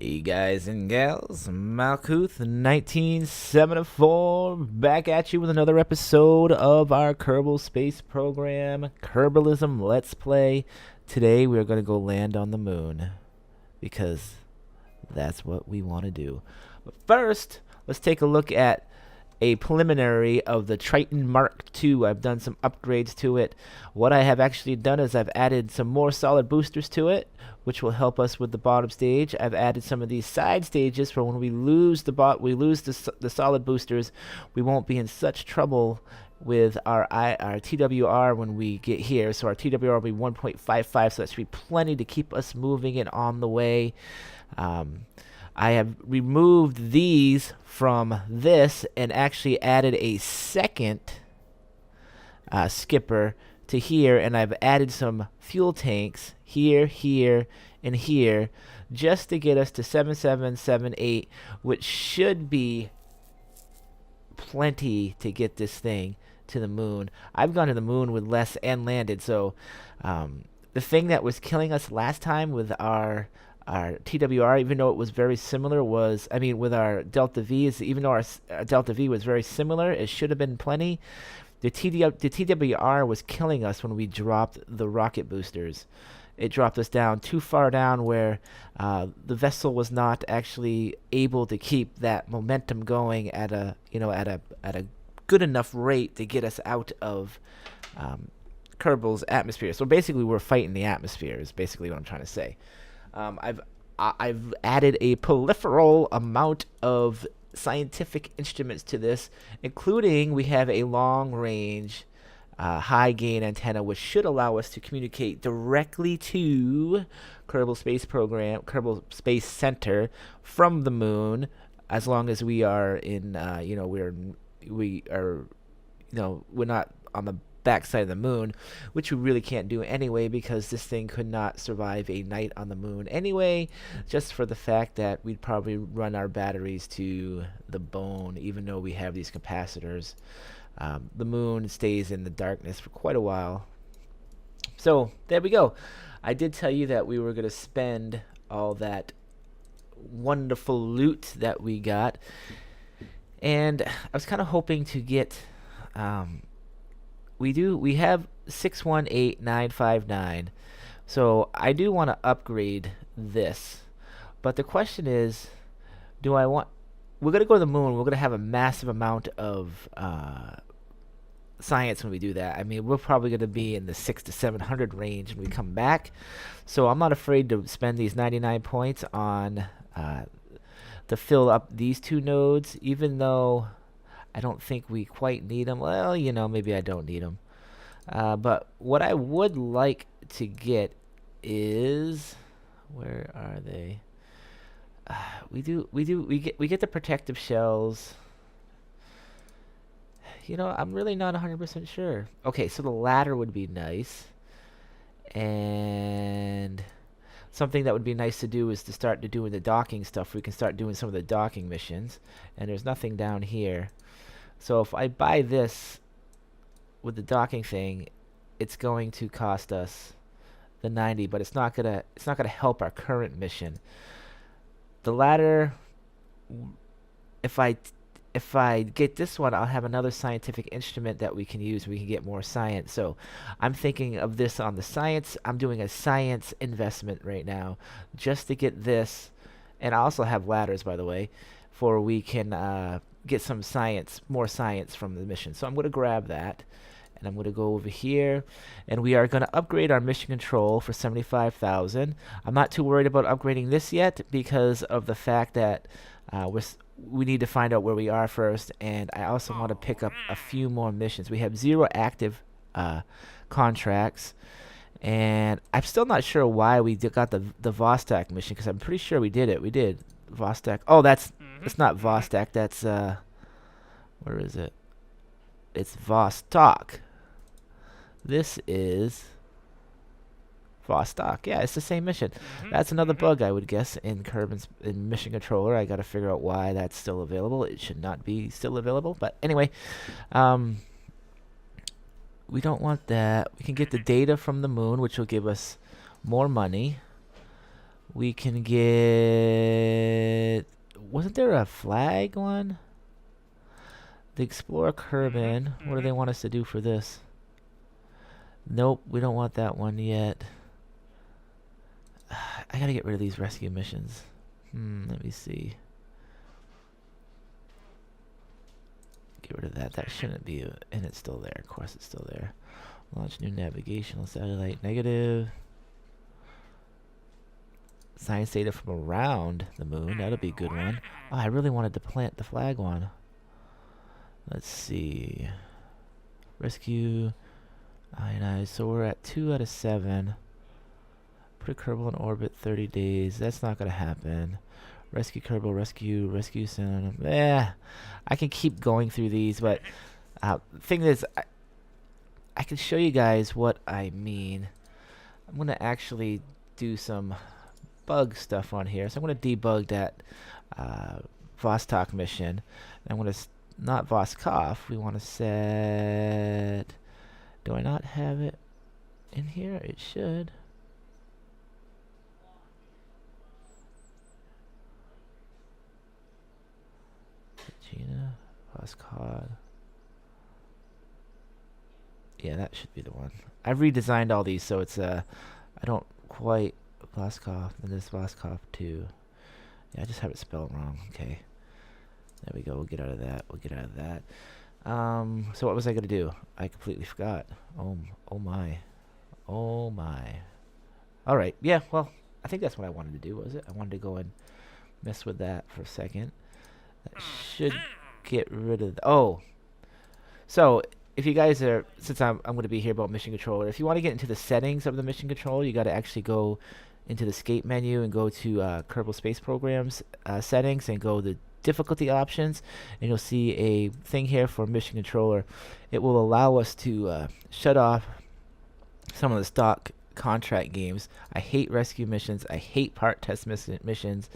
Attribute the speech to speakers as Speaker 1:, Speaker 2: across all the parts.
Speaker 1: Hey guys and gals, Malkuth 1974 back at you with another episode of our Kerbal Space Program, Kerbalism Let's Play. Today we are going to go land on the moon because that's what we want to do. But first, let's take a look at a preliminary of the Triton Mark II. I've done some upgrades to it. What I have actually done is I've added some more solid boosters to it, which will help us with the bottom stage. I've added some of these side stages for when we lose the solid boosters, we won't be in such trouble with our TWR when we get here. So our TWR will be 1.55, so that should be plenty to keep us moving and on the way. I have removed these from this and actually added a second skipper to here, and I've added some fuel tanks here, here, and here just to get us to 7778, which should be plenty to get this thing to the moon. I've gone to the moon with less and landed, so the thing that was killing us last time with our TWR, even though it was very similar, with our Delta V, even though our Delta V was very similar, it should have been plenty. The TWR was killing us when we dropped the rocket boosters. It dropped us down too far down where the vessel was not actually able to keep that momentum going at a good enough rate to get us out of Kerbal's atmosphere. So basically, we're fighting the atmosphere. Is basically what I'm trying to say. I've added a proliferal amount of scientific instruments to this, including we have a long-range, high-gain antenna, which should allow us to communicate directly to Kerbal Space Center from the moon, as long as we are in, we're not on the backside of the moon, which we really can't do anyway because this thing could not survive a night on the moon anyway, just for the fact that we'd probably run our batteries to the bone, even though we have these capacitors. The moon stays in the darkness for quite a while. So there we go. I did tell you that we were going to spend all that wonderful loot that we got, and I was kind of hoping to get we have 618959, so I do want to upgrade this, but the question is, we're going to go to the moon, we're going to have a massive amount of science when we do that. I mean, we're probably going to be in the 600 to 700 range when we come back, so I'm not afraid to spend these 99 points on to fill up these two nodes, even though I don't think we quite need them. Well, maybe I don't need them. But what I would like to get is, where are they? We get the protective shells. I'm really not 100% sure. Okay, so the ladder would be nice. And something that would be nice to do is to start doing the docking stuff. We can start doing some of the docking missions. And there's nothing down here. So if I buy this with the docking thing, it's going to cost us the 90, but it's not gonna help our current mission. The ladder, if I get this one, I'll have another scientific instrument that we can use. We can get more science. So I'm thinking of this on the science. I'm doing a science investment right now just to get this, and I also have ladders, by the way, for we can get some more science from the mission. So I'm going to grab that, and I'm going to go over here, and we are going to upgrade our mission control for 75,000. I'm not too worried about upgrading this yet because of the fact that we need to find out where we are first, and I also want to pick up a few more missions. We have 0 active contracts, and I'm still not sure why we got the Vostok mission, because I'm pretty sure we did it. We did Vostok. Oh, it's not Vostok. That's where is it? It's Vostok. This is Vostok. Yeah, it's the same mission. That's another bug, I would guess, in Kerbin's mission controller. I got to figure out why that's still available. It should not be still available, but anyway, we don't want that. We can get the data from the moon, which will give us more money. We can get... Wasn't there a flag one? The Explorer Kerbal. What do they want us to do for this? Nope, we don't want that one yet. I gotta get rid of these rescue missions. Let me see. Get rid of that. That shouldn't be... and it's still there. Of course it's still there. Launch new navigational satellite. Negative. Science data from around the moon. That'll be a good one. Oh, I really wanted to plant the flag one. Let's see. Rescue. Ionize. So we're at 2 out of 7. Put a Kerbal in orbit 30 days. That's not going to happen. Rescue Kerbal. Rescue soon. I can keep going through these, but the thing is, I can show you guys what I mean. I'm going to actually do some bug stuff on here. So I'm going to debug that Vostok mission. I'm going to not Voskov. We want to set... Do I not have it in here? It should. Gina, Voskov. Yeah, that should be the one. I've redesigned all these, so it's I don't quite Voskov, and this Voskov too. Yeah, I just have it spelled wrong. Okay, there we go. We'll get out of that. We'll get out of that. So what was I gonna do? I completely forgot. Oh my. All right. Yeah. Well, I think that's what I wanted to do. Was it? I wanted to go and mess with that for a second. That should get rid of. So if you guys are, since I'm going to be here about mission controller, if you want to get into the settings of the mission controller, you got to actually go into the escape menu and go to Kerbal Space Programs settings and go to difficulty options, and you'll see a thing here for mission controller. It will allow us to shut off some of the stock contract games. I hate rescue missions. I hate part test missions.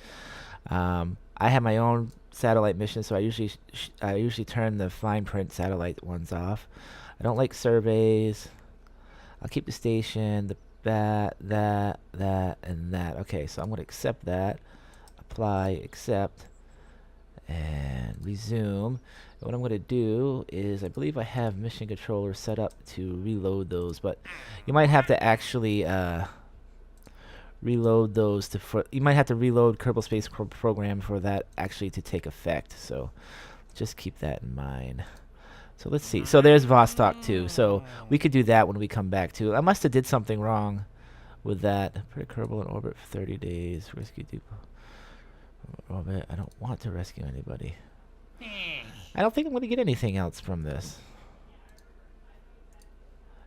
Speaker 1: I have my own satellite missions, so I usually turn the fine print satellite ones off. I don't like surveys. I'll keep the station, that, and that. Okay, so I'm going to accept that. Apply, accept, and resume. And what I'm going to do is, I believe I have mission controller set up to reload those, but you might have to actually reload those you might have to reload Kerbal Space Program for that actually to take effect. So just keep that in mind. So let's see. So there's Vostok too. So we could do that when we come back too. I must have did something wrong with that. Put a Kerbal in orbit for 30 days. Rescue depot. Orbit. I don't want to rescue anybody. I don't think I'm going to get anything else from this.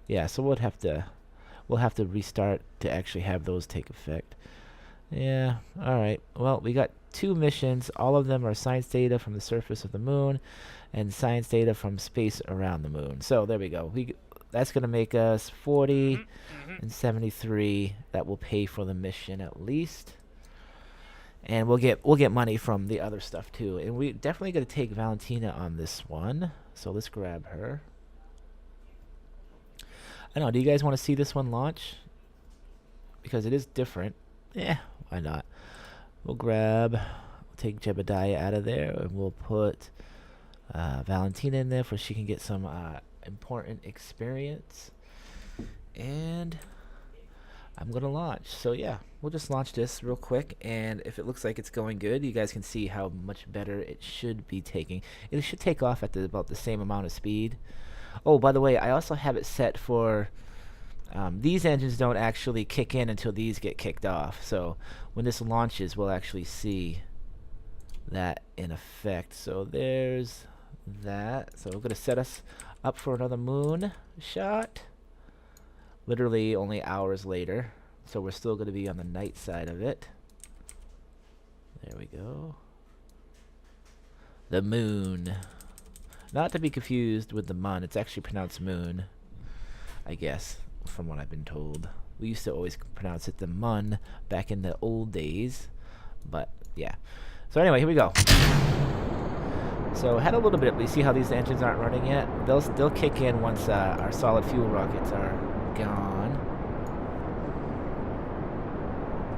Speaker 1: Yeah, so we'll have to restart to actually have those take effect. Yeah, alright. Well, we got 2 missions. All of them are science data from the surface of the moon and science data from space around the moon. So there we go. That's going to make us 40 and 73. That will pay for the mission at least. And we'll get money from the other stuff too. And we definitely got to take Valentina on this one. So let's grab her. I don't know, do you guys want to see this one launch? Because it is different. Yeah, why not? We'll take Jebediah out of there, and we'll put Valentina in there so she can get some important experience. And I'm going to launch. So yeah, we'll just launch this real quick, and if it looks like it's going good, you guys can see how much better it should be taking. It should take off at about the same amount of speed. Oh, by the way, I also have it set for these engines don't actually kick in until these get kicked off. So when this launches, we'll actually see that in effect. So there's that. So we're going to set us up for another moon shot. Literally only hours later. So we're still going to be on the night side of it. There we go. The moon. Not to be confused with the mun. It's actually pronounced moon, I guess, from what I've been told. We used to always pronounce it the mun back in the old days. But, yeah. So anyway, here we go. So had a little bit, but you see how these engines aren't running yet? They'll kick in once our solid fuel rockets are gone.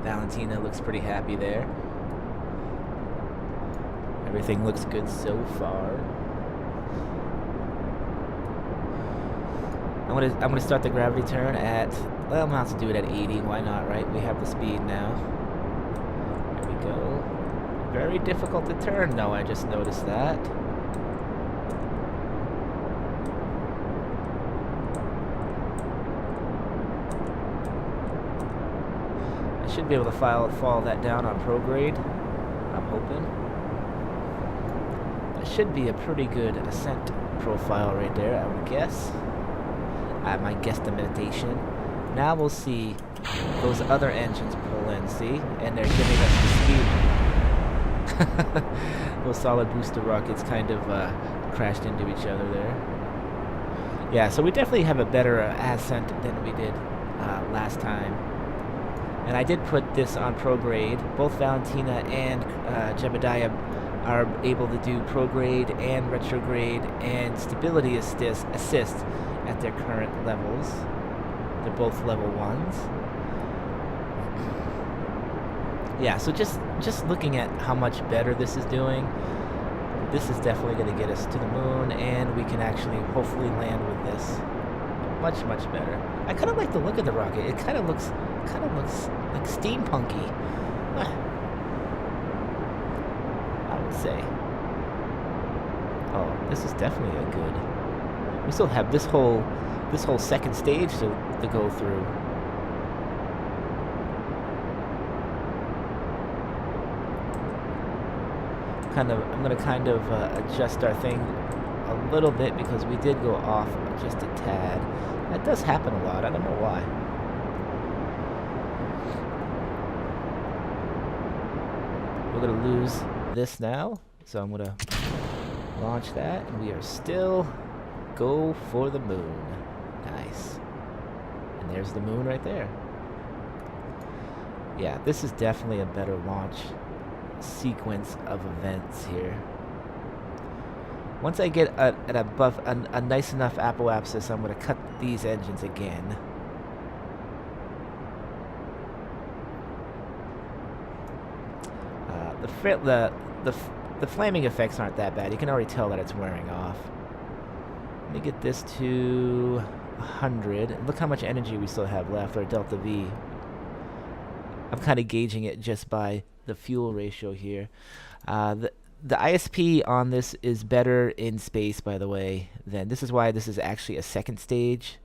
Speaker 1: Valentina looks pretty happy there. Everything looks good so far. I'm gonna start the gravity turn at, well, I'm gonna have to do it at 80. Why not, right? We have the speed now. Here we go. Very difficult to turn, though. I just noticed that. I should be able to follow that down on prograde. I'm hoping. That should be a pretty good ascent profile right there, I would guess. My guesstimation. Now we'll see those other engines pull in, see? And they're giving us the speed. Those solid booster rockets kind of crashed into each other there. Yeah, so we definitely have a better ascent than we did last time. And I did put this on prograde. Both Valentina and Jebediah are able to do prograde and retrograde and stability assist at their current levels. They're both level 1s. Yeah, so just looking at how much better this is doing, this is definitely going to get us to the moon, and we can actually hopefully land with this much better. I kind of like the look of the rocket. It kind of looks like steampunky. I would say. Oh, this is definitely a good. We still have this whole second stage to go through. I'm gonna kind of adjust our thing a little bit because we did go off just a tad. That does happen a lot. I don't know why. We're gonna lose this now, so I'm gonna launch that, and we are still go for the moon. Nice. And there's the moon right there. Yeah, this is definitely a better launch sequence of events here. Once I get a nice enough apoapsis, I'm going to cut these engines again. The flaming effects aren't that bad. You can already tell that it's wearing off. Let me get this to 100. Look how much energy we still have left, or delta V. I'm kind of gauging it just by the fuel ratio here. The ISP on this is better in space, by the way. This is why this is actually a second stage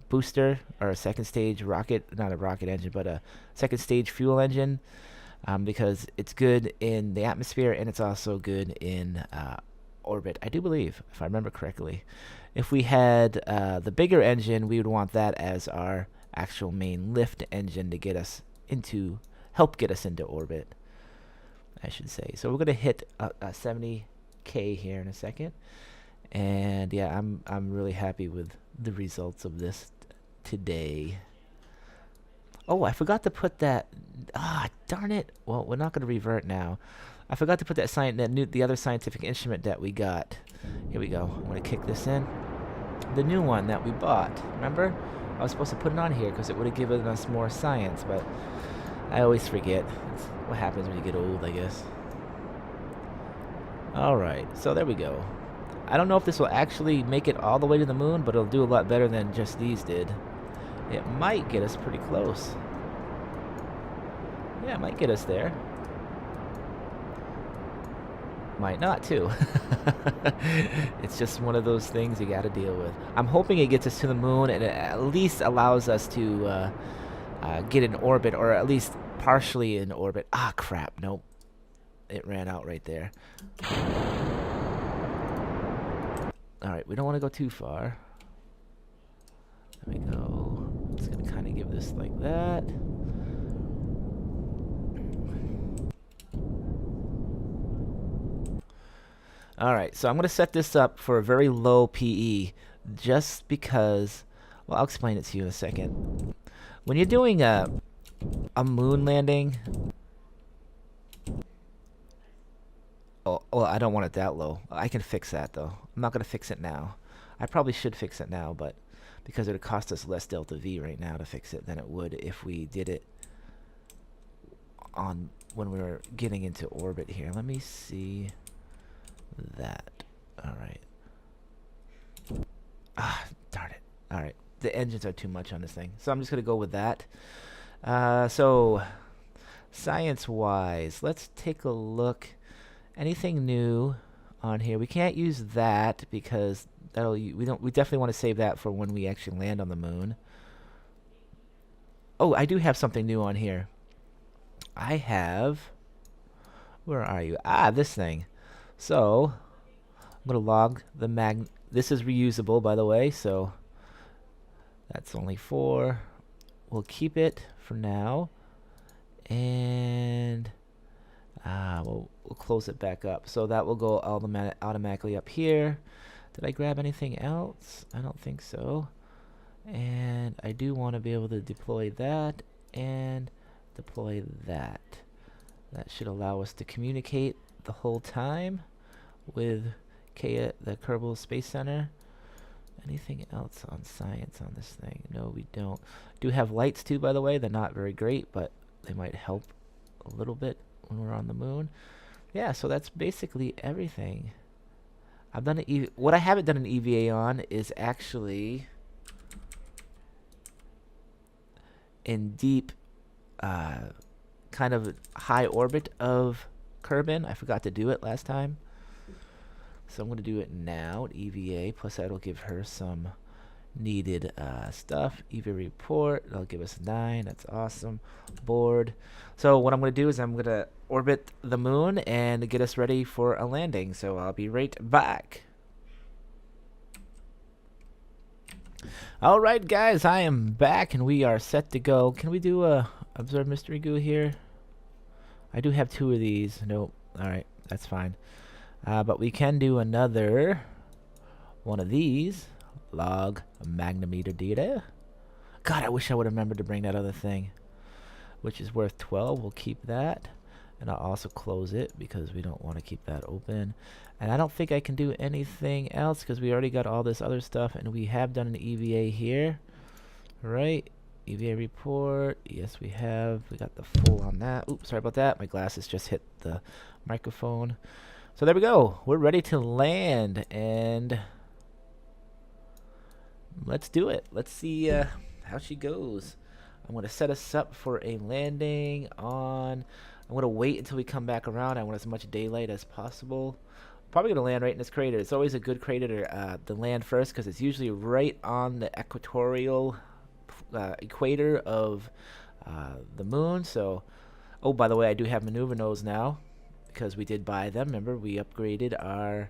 Speaker 1: booster, or a second stage rocket, not a rocket engine, but a second stage fuel engine, because it's good in the atmosphere and it's also good in orbit, I do believe, if I remember correctly. If we had the bigger engine, we would want that as our actual main lift engine to get us into, help get us into orbit, I should say. So we're gonna hit 70K here in a second, and yeah, I'm really happy with the results of this today. Oh, I forgot to put that. Ah, darn it! Well, we're not gonna revert now. I forgot to put that the other scientific instrument that we got. Here we go. I'm gonna kick this in. The new one that we bought. Remember? I was supposed to put it on here because it would have given us more science, but I always forget. It's what happens when you get old, I guess. Alright, so there we go. I don't know if this will actually make it all the way to the moon, but it'll do a lot better than just these did. It might get us pretty close. Yeah, it might get us there. Might not, too. It's just one of those things you gotta deal with. I'm hoping it gets us to the moon, and it at least allows us to get in orbit, or at least partially in orbit. Ah, crap. Nope. It ran out right there. Alright, we don't want to go too far. There we go. Just gonna kind of give this like that. Alright, so I'm going to set this up for a very low PE just because, well, I'll explain it to you in a second. When you're doing a moon landing, oh, I don't want it that low. I can fix that though. I'm not going to fix it now. I probably should fix it now, but because it would cost us less delta V right now to fix it than it would if we did it on when we were getting into orbit here. Let me see that. All right. Ah, darn it. All right. The engines are too much on this thing. So I'm just going to go with that. So science-wise, let's take a look. Anything new on here? We can't use that because we definitely want to save that for when we actually land on the moon. Oh, I do have something new on here. I have, where are you? Ah, this thing. So I'm going to log the this is reusable, by the way, so that's only 4. We'll keep it for now, and we'll close it back up. So that will go automatically up here. Did I grab anything else? I don't think so. And I do want to be able to deploy that and deploy that. That should allow us to communicate the whole time with the Kerbal Space Center. Anything else on science on this thing? No, we don't. Do have lights too, by the way. They're not very great, but they might help a little bit when we're on the moon. Yeah, so that's basically everything. I've done what I haven't done an EVA on is actually in deep, kind of high orbit of Kerbin. I forgot to do it last time. So I'm going to do it now at EVA, plus that'll give her some needed stuff. EVA report, that'll give us 9, that's awesome. Board. So what I'm going to do is I'm going to orbit the moon and get us ready for a landing. So I'll be right back. Alright guys, I am back and we are set to go. Can we do a Observe Mystery Goo here? I do have 2 of these. Nope. Alright, that's fine. But we can do another one of these. Log magnometer data. God, I wish I would have remembered to bring that other thing, which is worth 12. We'll keep that. And I'll also close it because we don't want to keep that open. And I don't think I can do anything else because we already got all this other stuff. And we have done an EVA here. Right? EVA report. Yes, we have. We got the full on that. Oops, sorry about that. My glasses just hit the microphone. So there we go. We're ready to land. And let's do it. Let's see how she goes. I'm going to set us up for a landing on... I'm going to wait until we come back around. I want as much daylight as possible. Probably going to land right in this crater. It's always a good crater to land first because it's usually right on the equatorial equator of the moon. So, oh, by the way, I do have maneuver nodes now because we did buy them. Remember, we upgraded our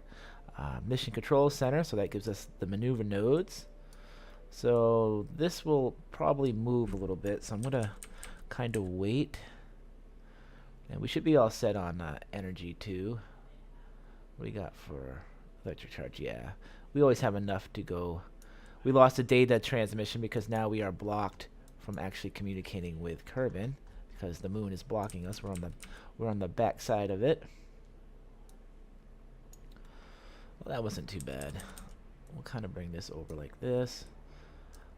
Speaker 1: mission control center, so that gives us the maneuver nodes. So this will probably move a little bit, so I'm going to kind of wait. And we should be all set on energy too. What do we got for electric charge? Yeah, we always have enough to go. We lost a data transmission because now we are blocked from actually communicating with Kerbin because the moon is blocking us. We're on the back side of it. Well, that wasn't too bad. We'll kind of bring this over like this.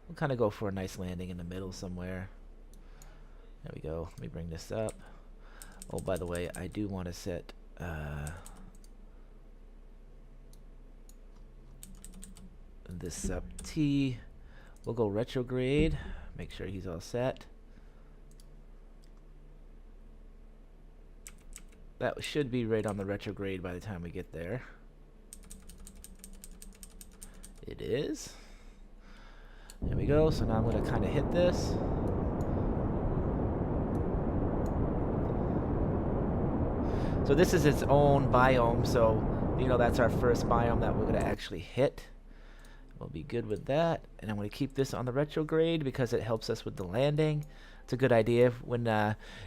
Speaker 1: We'll kind of go for a nice landing in the middle somewhere. There we go. Let me bring this up. Oh, by the way, I do want to set this up T. We'll go retrograde. Make sure he's all set. That should be right on the retrograde by the time we get there. It is. There we go. So now I'm going to kind of hit this. So this is its own biome, so you know that's our first biome that we're going to actually hit. We'll be good with that. And I'm going to keep this on the retrograde because it helps us with the landing. It's a good idea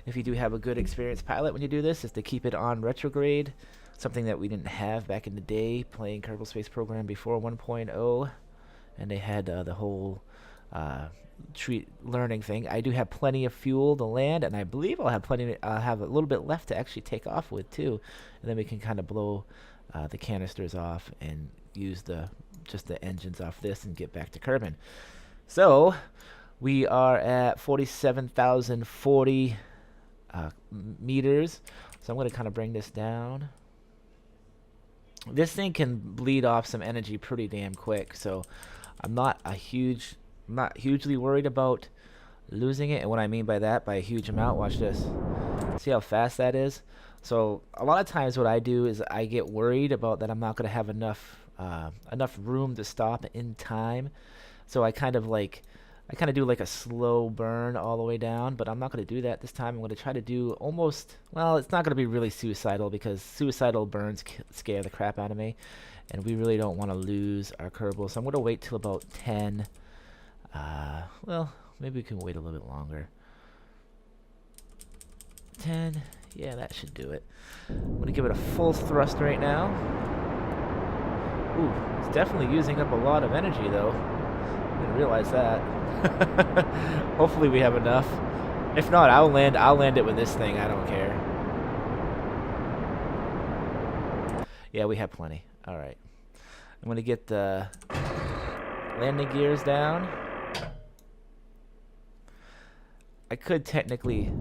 Speaker 1: if you do have a good experienced pilot when you do this, is to keep it on retrograde. Something that we didn't have back in the day playing Kerbal Space Program before 1.0. And they had the whole learning thing. I do have plenty of fuel to land, and I believe I'll have a little bit left to actually take off with too, and then we can kind of blow the canisters off and use just the engines off this and get back to Kerbin. So we are at 47,040 meters. So I'm going to kind of bring this down. This thing can bleed off some energy pretty damn quick, so I'm not hugely worried about losing it. And what I mean by that, by a huge amount, watch this. See how fast that is? So a lot of times what I do is I get worried about that I'm not going to have enough room to stop in time. So I kind of do like a slow burn all the way down, but I'm not going to do that this time. I'm going to try to do almost, well, it's not going to be really suicidal because suicidal burns scare the crap out of me, and we really don't want to lose our Kerbal. So I'm going to wait till about 10. Well, maybe we can wait a little bit longer. 10, yeah, that should do it. I'm going to give it a full thrust right now. Ooh, it's definitely using up a lot of energy though. I didn't realize that. Hopefully we have enough. If not, I'll land it with this thing. I don't care. Yeah, we have plenty. All right. I'm going to get the landing gears down. I could technically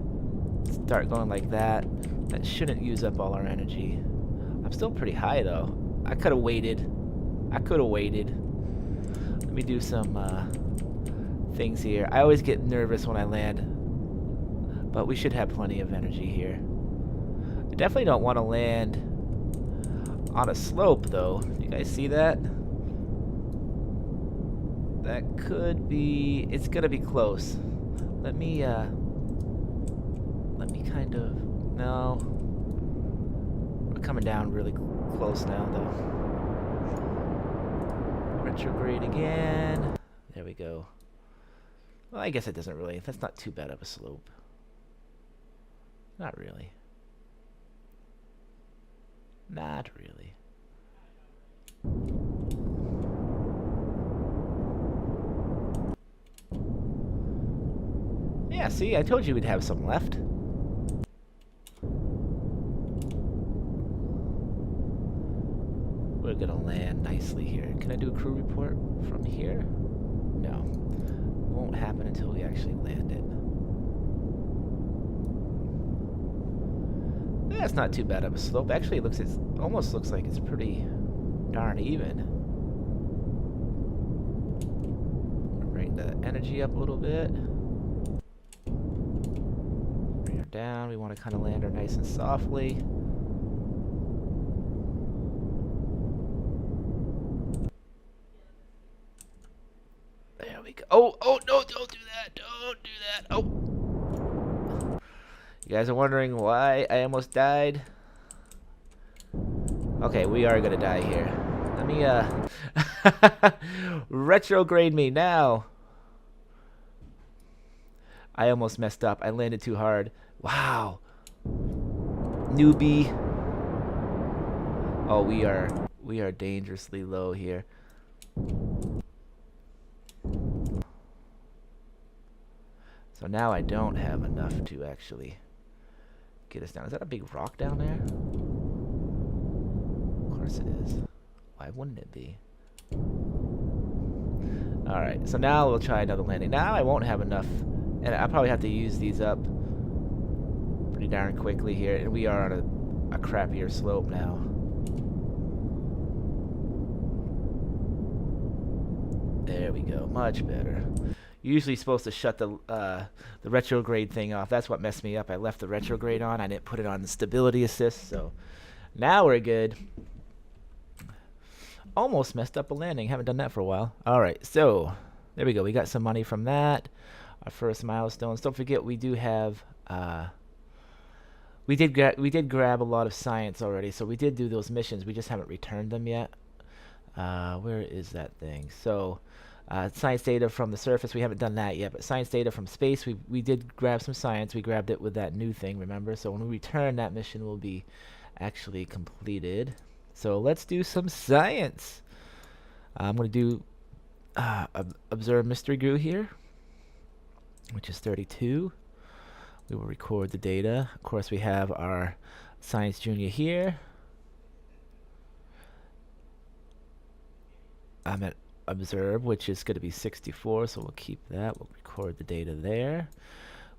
Speaker 1: start going like that. That shouldn't use up all our energy. I'm still pretty high though. I could have waited. Let me do some things here. I always get nervous when I land, but we should have plenty of energy here. I definitely don't want to land on a slope though. You guys see that? That could be, it's gonna be close. Let me kind of, no. We're coming down really close now though. Retrograde again. There we go. Well, I guess it doesn't really, that's not too bad of a slope. Not really. Not really. Yeah, see, I told you we'd have some left. We're gonna land nicely here. Can I do a crew report from here? No. Won't happen until we actually land it. That's not too bad of a slope. Actually, it almost looks like it's pretty darn even. Bring the energy up a little bit. Bring her down. We want to kind of land her nice and softly. There we go. Oh, no, don't do that. Don't do that. Oh. You guys are wondering why I almost died? Okay, we are gonna die here. Let me, retrograde me now. I almost messed up. I landed too hard. Wow. Newbie. Oh, we are dangerously low here. So now I don't have enough to actually get us down. Is that a big rock down there? Of course it is. Why wouldn't it be? Alright, so now we'll try another landing. Now I won't have enough, and I'll probably have to use these up pretty darn quickly here. And we are on a crappier slope now. There we go, much better. Usually supposed to shut the retrograde thing off. That's what messed me up. I left the retrograde on. I didn't put it on the stability assist. So now we're good. Almost messed up a landing. Haven't done that for a while. All right, so there we go. We got some money from that. Our first milestones. Don't forget we do have. We did grab a lot of science already. So we did do those missions. We just haven't returned them yet. Where is that thing? So. Science data from the surface, we haven't done that yet, but science data from space, we did grab some science. We grabbed it with that new thing, remember? So when we return, that mission will be actually completed. So let's do some science. I'm going to do observe mystery goo here, which is 32. We will record the data. Of course, we have our science junior here. I'm at observe, which is going to be 64, so we'll keep that. We'll record the data there.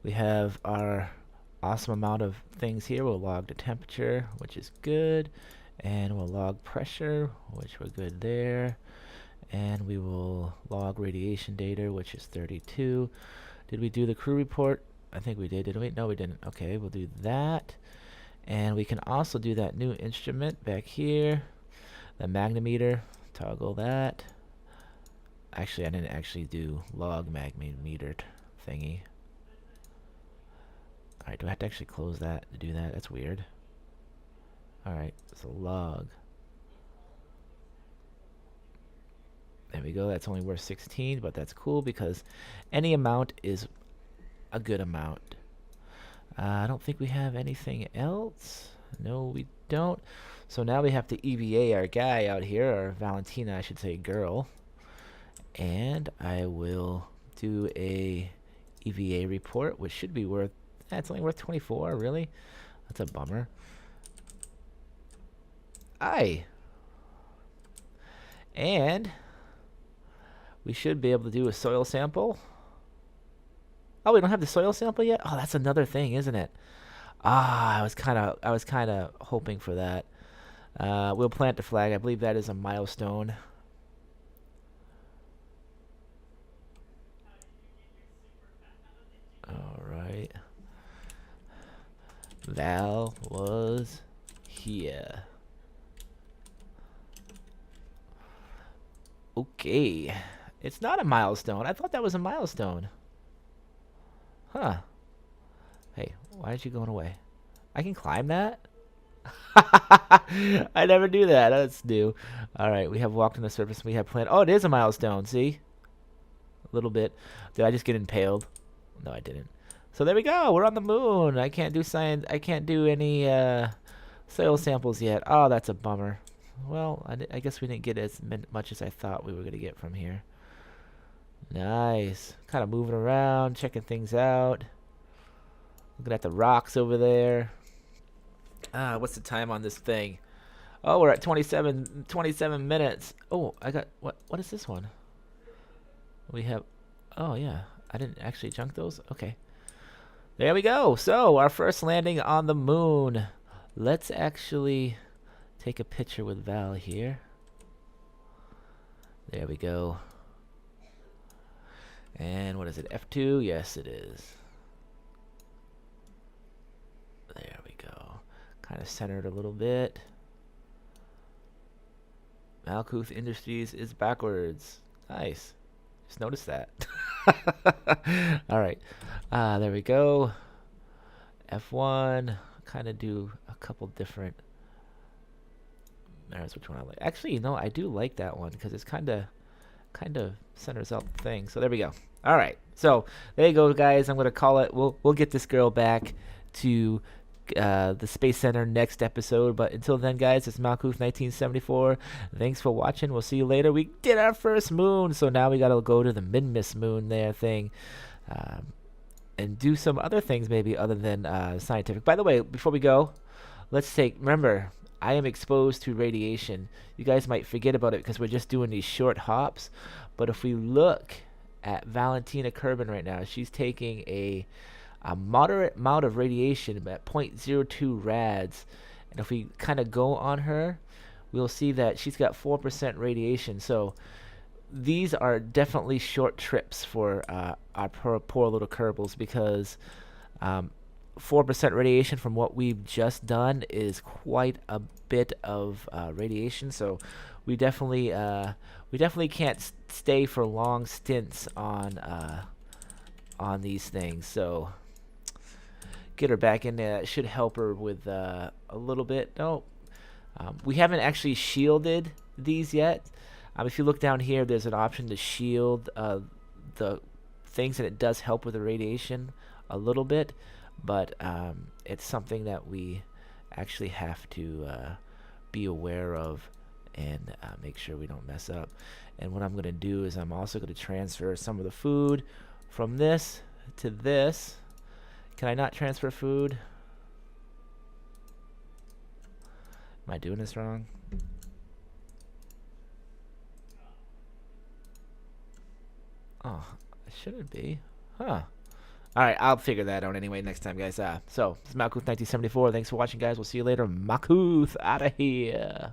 Speaker 1: We have our awesome amount of things here. We'll log the temperature, which is good, and we'll log pressure, which we're good there, and we will log radiation data, which is 32. Did we do the crew report? I think we did we? No, we didn't. Okay, we'll do that. And we can also do that new instrument back here, the magnetometer. Toggle that. Actually, I didn't actually do log magnetometer thingy. Alright, do I have to actually close that to do that? That's weird. Alright, so log. There we go. That's only worth 16, but that's cool because any amount is a good amount. I don't think we have anything else. No, we don't. So now we have to EVA our guy out here, or Valentina, I should say, girl. And I will do a EVA report, which should be worth, it's only worth 24, really? That's a bummer. Aye. And we should be able to do a soil sample. Oh, we don't have the soil sample yet? Oh, that's another thing, isn't it? Ah, I was kind of hoping for that. We'll plant the flag. I believe that is a milestone. All right. Val was here. Okay. It's not a milestone. I thought that was a milestone. Huh. Hey, why is you going away? I can climb that? I never do that. That's new. Alright, we have walked on the surface. We have planted. Oh, it is a milestone. See? A little bit. Did I just get impaled? No, I didn't. So there we go. We're on the moon. I can't do science. I can't do any soil samples yet. Oh, that's a bummer. Well, I guess we didn't get as much as I thought we were going to get from here. Nice. Kind of moving around, checking things out. Looking at the rocks over there. What's the time on this thing? Oh, we're at 27 minutes. Oh, I got, what is this one? We have, oh yeah, I didn't actually junk those. Okay. There we go. So, our first landing on the moon. Let's actually take a picture with Val here. There we go. And what is it, F2? Yes, it is. There we go. Kind of centered a little bit. Malkuth Industries is backwards. Nice. Just noticed that. Alright. There we go. F1. Kind of do a couple different. There's which one I like. Actually, you know, I do like that one because it's kind of centers out the thing. So there we go. All right. So there you go, guys. I'm gonna call it. We'll get this girl back to the Space Center next episode. But until then, guys, it's Malkuth 1974. Thanks for watching. We'll see you later. We did our first moon, so now we gotta go to the Minmus moon there thing, and do some other things maybe other than scientific. By the way, before we go, let's remember. I am exposed to radiation. You guys might forget about it because we're just doing these short hops. But if we look at Valentina Kerbal right now, she's taking a moderate amount of radiation at 0.02 rads. And if we kind of go on her, we'll see that she's got 4% radiation. So these are definitely short trips for our poor little Kerbals because 4% radiation from what we've just done is quite a bit of radiation. So we definitely can't stay for long stints on these things. So get her back in there. That should help her with a little bit. No, we haven't actually shielded these yet. If you look down here, there's an option to shield the things, and it does help with the radiation a little bit. But it's something that we actually have to be aware of and make sure we don't mess up. And what I'm going to do is I'm also going to transfer some of the food from this to this. Can I not transfer food? Am I doing this wrong? Oh, it shouldn't be. Huh. All right, I'll figure that out anyway next time, guys. So, this is Malkuth 1974. Thanks for watching, guys. We'll see you later. Malkuth out of here.